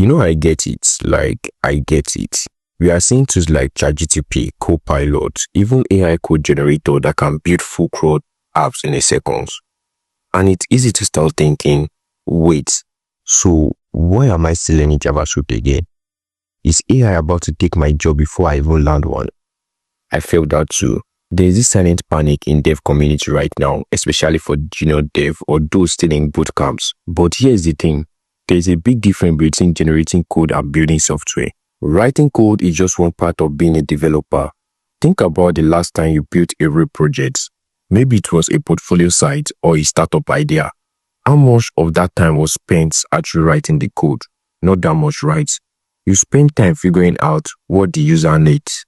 I get it. I get it. We are seeing tools like ChatGPT, Copilot, even AI code generator that can build full code apps in a second. And it's easy to start thinking, wait, so why am I still learning JavaScript again? Is AI about to take my job before I even land one? I felt that too. There is this silent panic in dev community right now, especially for junior dev or those still in boot camps. But here's the thing. There is a big difference between generating code and building software. Writing code is just one part of being a developer. Think about the last time you built a real project. Maybe it was a portfolio site or a startup idea. How much of that time was spent actually writing the code? Not that much, right? You spend time figuring out what the user needs,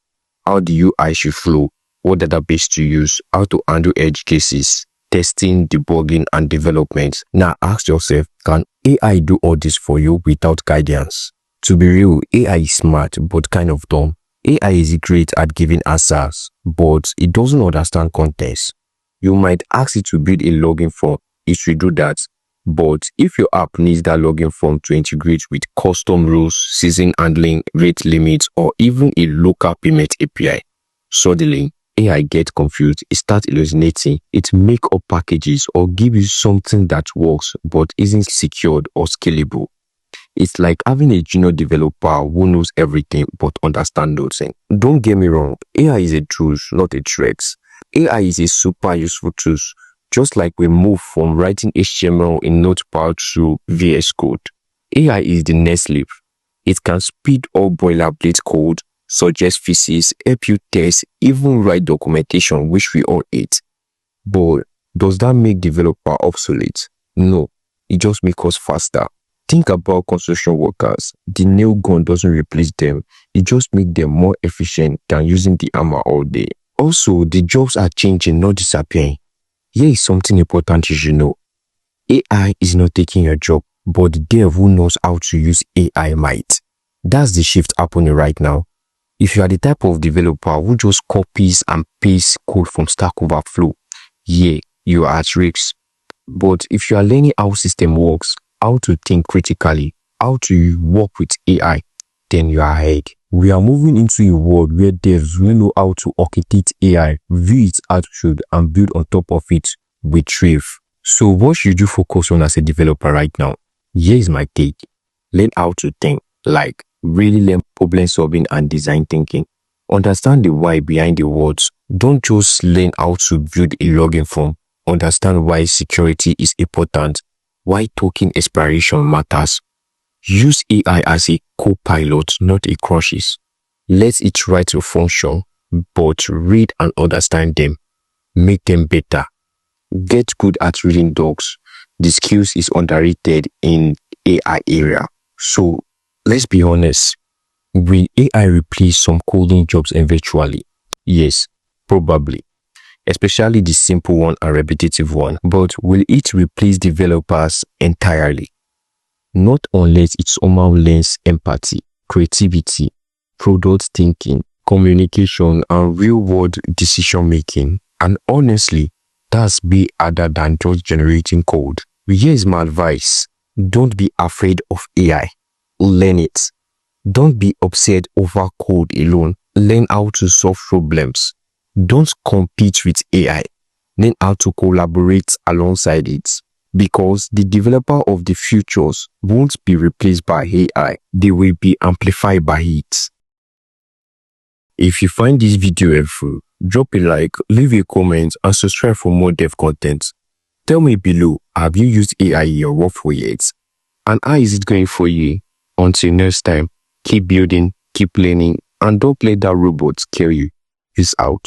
how the UI should flow, what database to use, how to handle edge cases, testing, debugging, and development. Now ask yourself, can AI do all this for you without guidance? To be real, AI is smart but kind of dumb. AI is great at giving answers, but it doesn't understand context. You might ask it to build a login form, it should do that. But if your app needs that login form to integrate with custom rules, season handling, rate limits, or even a local payment API, suddenly AI gets confused, it starts hallucinating, it makes up packages or give you something that works but isn't secured or scalable. It's like having a junior developer who knows everything but understands nothing. Don't get me wrong, AI is a tool, not a threat. AI is a super useful tool, just like we move from writing HTML in Notepad to VS Code. AI is the next leap. It can speed up boilerplate code, suggest fixes, help you test, even write documentation, which we all hate. But does that make developer obsolete? No, it just makes us faster. Think about construction workers. The nail gun doesn't replace them. It just makes them more efficient than using the hammer all day. Also, the jobs are changing, not disappearing. Here is something important you should know. AI is not taking your job, but the dev who knows how to use AI might. That's the shift happening right now. If you are the type of developer who just copies and pastes code from Stack Overflow, yeah, you are at risk. But if you are learning how system works, how to think critically, how to work with AI, then you are ahead. We are moving into a world where devs will know how to architect AI, view its attitude, and build on top of it with Trave. So what should you focus on as a developer right now? Here is my take. Learn how to think, like really learn problem solving and design thinking. Understand the why behind the words. Don't just learn how to build a login form. Understand why security is important, why token expiration matters. Use AI as a co-pilot, not a crushes. Let it write your function, but read and understand them. Make them better. Get good at reading docs. The skills is underrated in AI area. So let's be honest. Will AI replace some coding jobs eventually? Yes, probably. Especially the simple one and repetitive one. But will it replace developers entirely? Not unless it somehow learns empathy, creativity, product thinking, communication, and real-world decision-making. And honestly, that's way harder than just generating code. Here is my advice. Don't be afraid of AI. Learn it. Don't be upset over code alone. Learn how to solve problems. Don't compete with AI. Learn how to collaborate alongside it. Because the developer of the futures won't be replaced by AI. They will be amplified by it. If you find this video helpful, drop a like, leave a comment, and subscribe for more dev content. Tell me below, have you used AI in your workflow yet? And how is it going for you? Until next time, keep building, keep learning, and don't let that robot scare you. Peace out.